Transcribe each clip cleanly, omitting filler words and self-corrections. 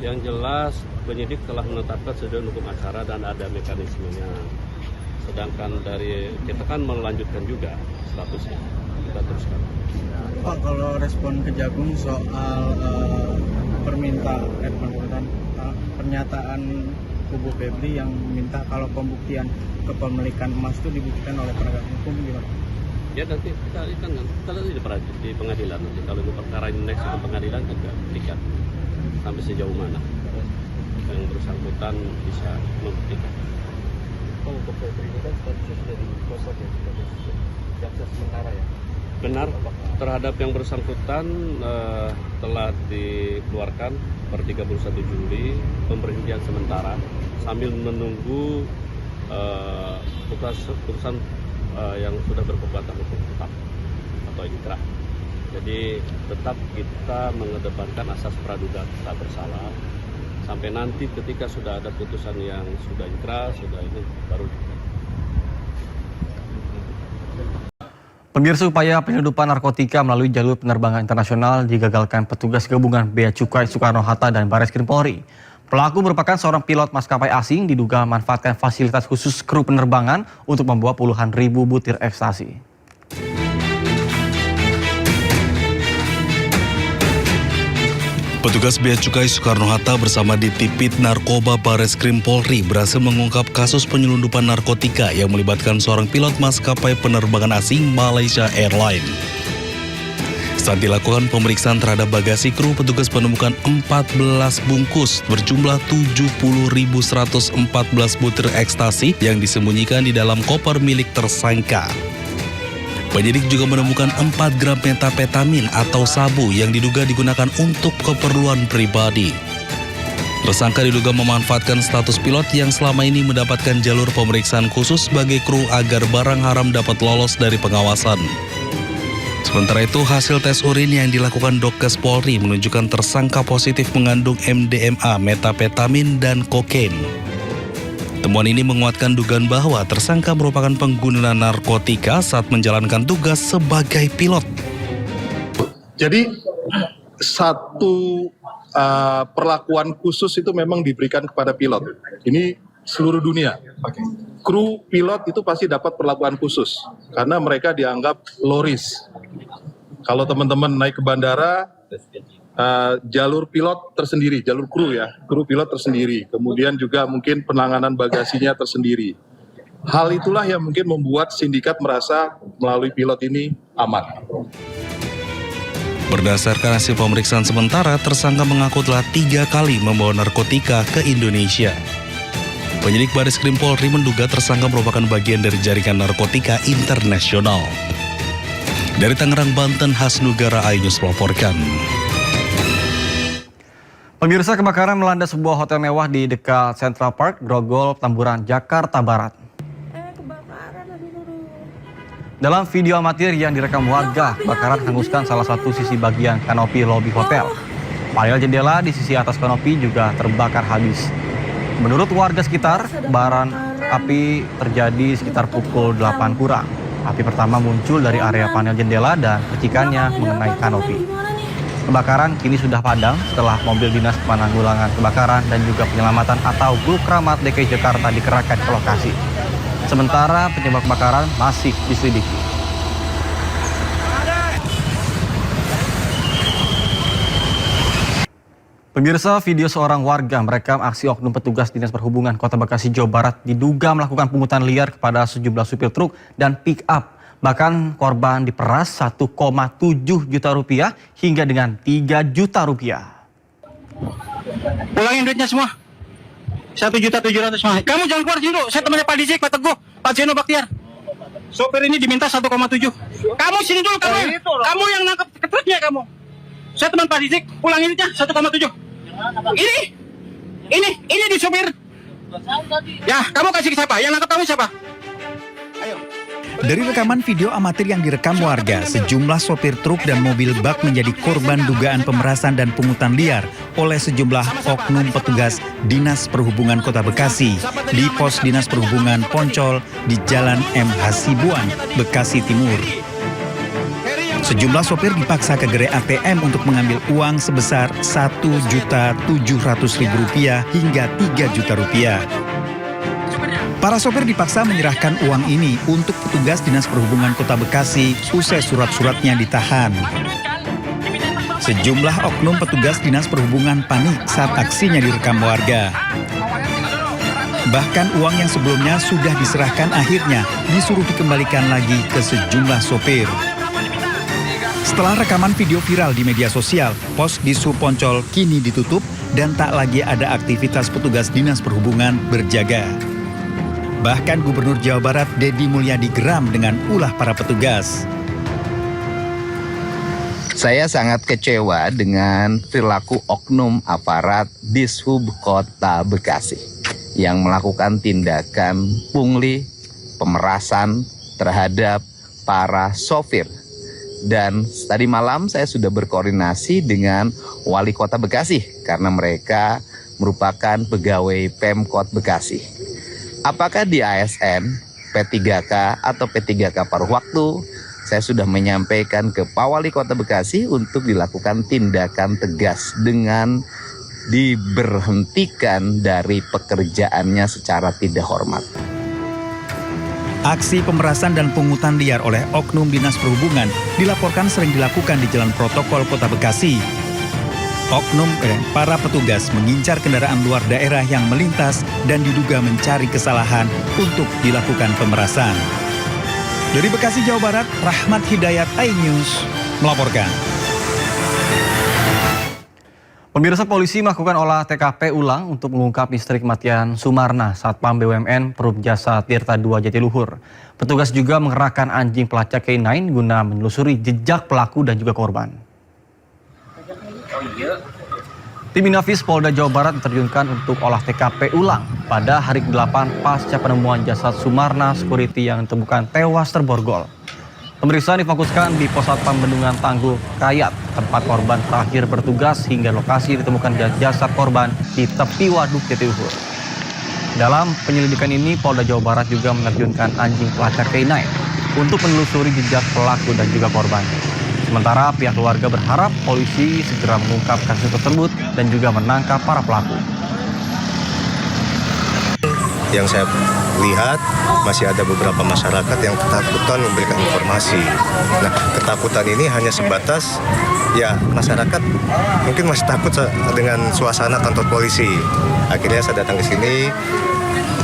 Yang jelas penyidik telah menetapkan sesuai hukum acara dan ada mekanismenya. Sedangkan dari kita kan melanjutkan juga statusnya, kita teruskan. Pak, kalau respon Kejagung soal pernyataan kubu Febri yang minta kalau pembuktian kepemilikan emas itu dibuktikan oleh penegak hukum gimana? Ya nanti kita lihat di pengadilan nanti. Kalau itu perkara ini next ke pengadilan juga berikan sampai sejauh mana yang bersangkutan bisa membuktikan. Oh, untuk Febri ini kan statusnya sudah dikosong ya, sebagai jaksa sementara ya? Benar, terhadap yang bersangkutan telah dikeluarkan per 31 Juli pemberhentian sementara sambil menunggu putusan yang sudah berkekuatan hukum tetap atau inkrah. Jadi tetap kita mengedepankan asas praduga tak bersalah sampai nanti ketika sudah ada putusan yang sudah inkrah, sudah ini baru. Pemirsa, upaya penyelundupan narkotika melalui jalur penerbangan internasional digagalkan petugas gabungan Bea Cukai Soekarno-Hatta dan Barreskrim Polri. Pelaku merupakan seorang pilot maskapai asing diduga memanfaatkan fasilitas khusus kru penerbangan untuk membawa puluhan ribu butir ekstasi. Petugas Bea Cukai Soekarno-Hatta bersama Ditipit Narkoba Barreskrim Polri berhasil mengungkap kasus penyelundupan narkotika yang melibatkan seorang pilot maskapai penerbangan asing Malaysia Airlines. Saat dilakukan pemeriksaan terhadap bagasi kru, petugas menemukan 14 bungkus berjumlah 70.114 butir ekstasi yang disembunyikan di dalam koper milik tersangka. Penyidik juga menemukan 4 gram metapetamin atau sabu yang diduga digunakan untuk keperluan pribadi. Tersangka diduga memanfaatkan status pilot yang selama ini mendapatkan jalur pemeriksaan khusus sebagai kru agar barang haram dapat lolos dari pengawasan. Sementara itu, hasil tes urin yang dilakukan Dokes Polri menunjukkan tersangka positif mengandung MDMA, metapetamin, dan kokain. Temuan ini menguatkan dugaan bahwa tersangka merupakan pengguna narkotika saat menjalankan tugas sebagai pilot. Jadi satu perlakuan khusus itu memang diberikan kepada pilot. Ini seluruh dunia. Kru pilot itu pasti dapat perlakuan khusus karena mereka dianggap low risk. Kalau teman-teman naik ke bandara, jalur pilot tersendiri, jalur kru ya, kru pilot tersendiri. Kemudian juga mungkin penanganan bagasinya tersendiri. Hal itulah yang mungkin membuat sindikat merasa melalui pilot ini aman. Berdasarkan hasil pemeriksaan sementara, tersangka mengaku telah 3 kali membawa narkotika ke Indonesia. Penyidik Barreskrim Polri menduga tersangka merupakan bagian dari jaringan narkotika internasional. Dari Tangerang, Banten, Hasnugara Ainus melaporkan. Pemirsa, kebakaran melanda sebuah hotel mewah di dekat Central Park, Grogol, Tamburan, Jakarta Barat. Dalam video amatir yang direkam warga, kebakaran menghanguskan salah satu sisi bagian kanopi lobi hotel. Panel jendela di sisi atas kanopi juga terbakar habis. Menurut warga sekitar, kobaran api terjadi sekitar pukul 8 kurang. Api pertama muncul dari area panel jendela dan percikannya mengenai kanopi. Kebakaran kini sudah padam setelah mobil dinas penanggulangan kebakaran dan juga penyelamatan atau Gulkramat DKI Jakarta dikerahkan ke lokasi. Sementara penyebab kebakaran masih diselidiki. Pemirsa, video seorang warga merekam aksi oknum petugas Dinas Perhubungan Kota Bekasi, Jawa Barat diduga melakukan pungutan liar kepada sejumlah supir truk dan pick up. Bahkan korban diperas 1,7 juta rupiah hingga dengan 3 juta rupiah. Pulangin duitnya semua. 1.700.000 semua. Kamu jangan keluar dulu. Saya temannya Pak Dizik, Pak Teguh, Pak Zeno Baktiar. Sopir ini diminta 1,7. Kamu sini dulu, kamu yang nangkep truknya kamu. Saya teman Pak Dizik, pulangin duitnya 1,7. Ini di sopir. Ya, kamu kasih ke siapa? Yang nangkep kamu siapa? Ayo. Dari rekaman video amatir yang direkam warga, sejumlah sopir truk dan mobil bak menjadi korban dugaan pemerasan dan pungutan liar oleh sejumlah oknum petugas Dinas Perhubungan Kota Bekasi di Pos Dinas Perhubungan Poncol di Jalan M. Hasibuan, Bekasi Timur. Sejumlah sopir dipaksa ke gerai ATM untuk mengambil uang sebesar Rp1.700.000 hingga Rp3 juta. Para sopir dipaksa menyerahkan uang ini untuk petugas Dinas Perhubungan Kota Bekasi usai surat-suratnya ditahan. Sejumlah oknum petugas Dinas Perhubungan panik saat aksinya direkam warga. Bahkan uang yang sebelumnya sudah diserahkan akhirnya disuruh dikembalikan lagi ke sejumlah sopir. Setelah rekaman video viral di media sosial, pos di Sub Poncol kini ditutup dan tak lagi ada aktivitas petugas Dinas Perhubungan berjaga. Bahkan Gubernur Jawa Barat Deddy Mulyadi geram dengan ulah para petugas. Saya sangat kecewa dengan perilaku oknum aparat Dishub Kota Bekasi yang melakukan tindakan pungli, pemerasan terhadap para sopir. Dan tadi malam saya sudah berkoordinasi dengan Wali Kota Bekasi karena mereka merupakan pegawai Pemkot Bekasi. Apakah di ASN, P3K atau P3K paruh waktu, saya sudah menyampaikan ke Pak Wali Kota Bekasi untuk dilakukan tindakan tegas dengan diberhentikan dari pekerjaannya secara tidak hormat. Aksi pemerasan dan pungutan liar oleh oknum Dinas Perhubungan dilaporkan sering dilakukan di Jalan Protokol Kota Bekasi. Para petugas mengincar kendaraan luar daerah yang melintas dan diduga mencari kesalahan untuk dilakukan pemerasan. Dari Bekasi, Jawa Barat, Rahmat Hidayat, iNews melaporkan. Pemirsa, polisi melakukan olah TKP ulang untuk mengungkap misteri kematian Sumarna, Satpam BUMN Perum Jasa Tirta II Jatiluhur. Petugas juga mengerahkan anjing pelacak K9 guna menelusuri jejak pelaku dan juga korban. Tim Inafis Polda Jawa Barat diterjunkan untuk olah TKP ulang pada hari ke-8 pasca penemuan jasad Sumarna Security yang ditemukan tewas terborgol. Pemeriksaan difokuskan di Pos Satpam Bendungan Tangguh Kayat, tempat korban terakhir bertugas hingga lokasi ditemukan jasad korban di tepi waduk Jatiluhur. Dalam penyelidikan ini, Polda Jawa Barat juga menerjunkan anjing pelacak K9 untuk menelusuri jejak pelaku dan juga korban. Sementara pihak keluarga berharap polisi segera mengungkap kasus tersebut dan juga menangkap para pelaku. Yang saya lihat masih ada beberapa masyarakat yang ketakutan memberikan informasi. Nah, ketakutan ini hanya sebatas ya masyarakat mungkin masih takut dengan suasana kantor polisi. Akhirnya saya datang ke sini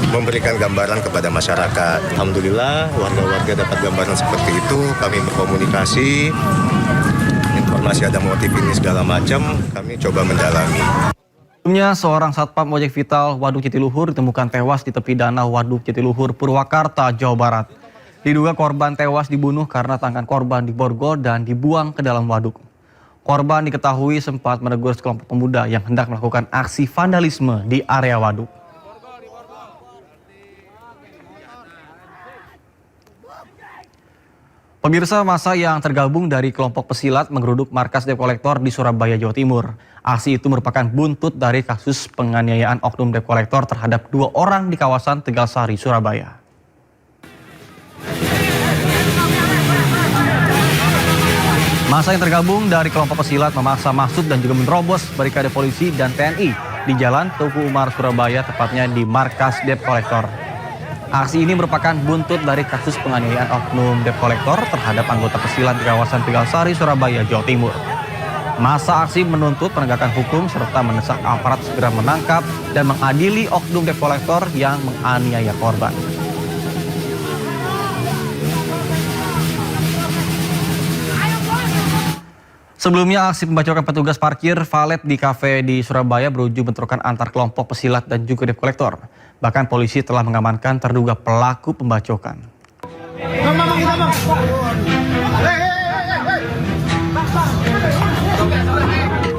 memberikan gambaran kepada masyarakat. Alhamdulillah warga-warga dapat gambaran seperti itu. Kami berkomunikasi, informasi ada motif ini segala macam, kami coba mendalami. Sebelumnya, seorang satpam ojek vital Waduk Jatiluhur ditemukan tewas di tepi danau Waduk Jatiluhur, Purwakarta, Jawa Barat. Diduga korban tewas dibunuh karena tangan korban diborgol dan dibuang ke dalam waduk. Korban diketahui sempat menegur sekelompok pemuda yang hendak melakukan aksi vandalisme di area waduk. Pemirsa, massa yang tergabung dari kelompok pesilat menggeruduk markas debt collector di Surabaya, Jawa Timur. Aksi itu merupakan buntut dari kasus penganiayaan oknum debt collector terhadap 2 orang di kawasan Tegalsari, Surabaya. Massa yang tergabung dari kelompok pesilat memaksa masuk dan juga menerobos barikade polisi dan TNI di Jalan Tuku Umar, Surabaya, tepatnya di markas debt collector. Aksi ini merupakan buntut dari kasus penganiayaan oknum debt collector terhadap anggota pesilat di kawasan Tegalsari, Surabaya, Jawa Timur. Massa aksi menuntut penegakan hukum serta mendesak aparat segera menangkap dan mengadili oknum debt collector yang menganiaya korban. Sebelumnya, aksi pembacokan petugas parkir valet di kafe di Surabaya berujung bentrokan antar kelompok pesilat dan juga debt collector. Bahkan polisi telah mengamankan terduga pelaku pembacokan.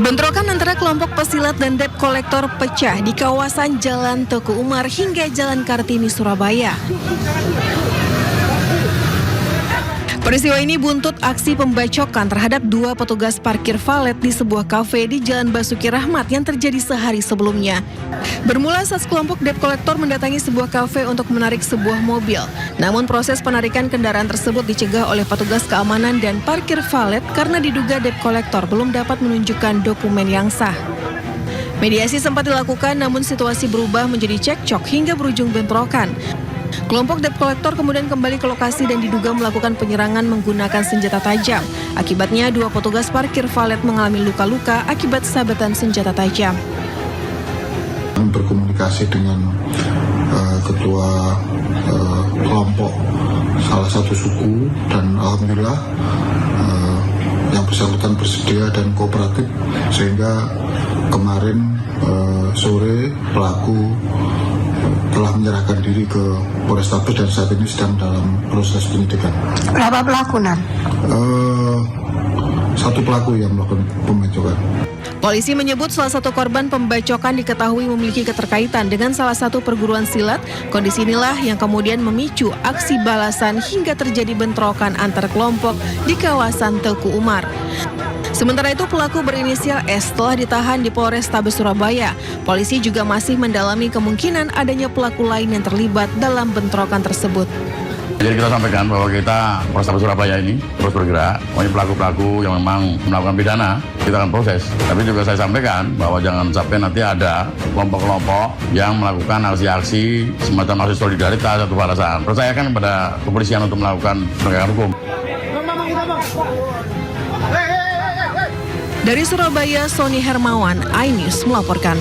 Bentrokan antara kelompok pesilat dan debt collector pecah di kawasan Jalan Tuku Umar hingga Jalan Kartini, Surabaya. Peristiwa ini buntut aksi pembacokan terhadap 2 petugas parkir valet di sebuah kafe di Jalan Basuki Rahmat yang terjadi sehari sebelumnya. Bermula saat sekelompok debt collector mendatangi sebuah kafe untuk menarik sebuah mobil. Namun proses penarikan kendaraan tersebut dicegah oleh petugas keamanan dan parkir valet karena diduga debt collector belum dapat menunjukkan dokumen yang sah. Mediasi sempat dilakukan namun situasi berubah menjadi cekcok hingga berujung bentrokan. Kelompok debt collector kemudian kembali ke lokasi dan diduga melakukan penyerangan menggunakan senjata tajam. Akibatnya 2 petugas parkir valet mengalami luka-luka akibat sabetan senjata tajam. Berkomunikasi dengan ketua kelompok salah satu suku dan alhamdulillah yang bersangkutan bersedia dan kooperatif sehingga kemarin sore pelaku telah menyerahkan diri ke Polrestabes dan saat ini sedang dalam proses penyidikan. Berapa pelaku, Nan? 1 pelaku yang melakukan pembacokan. Polisi menyebut salah satu korban pembacokan diketahui memiliki keterkaitan dengan salah satu perguruan silat. Kondisi inilah yang kemudian memicu aksi balasan hingga terjadi bentrokan antar kelompok di kawasan Teguh Umar. Sementara itu pelaku berinisial S telah ditahan di Polrestabes Surabaya. Polisi juga masih mendalami kemungkinan adanya pelaku lain yang terlibat dalam bentrokan tersebut. Jadi kita sampaikan bahwa kita Polrestabes Surabaya ini terus bergerak. Pokoknya pelaku-pelaku yang memang melakukan pidana kita akan proses. Tapi juga saya sampaikan bahwa jangan sampai nanti ada kelompok-kelompok yang melakukan aksi-aksi semacam aksi solidaritas atau balasan. Percayakan kepada kepolisian untuk melakukan penegakan hukum. Dari Surabaya, Sony Hermawan, iNews melaporkan.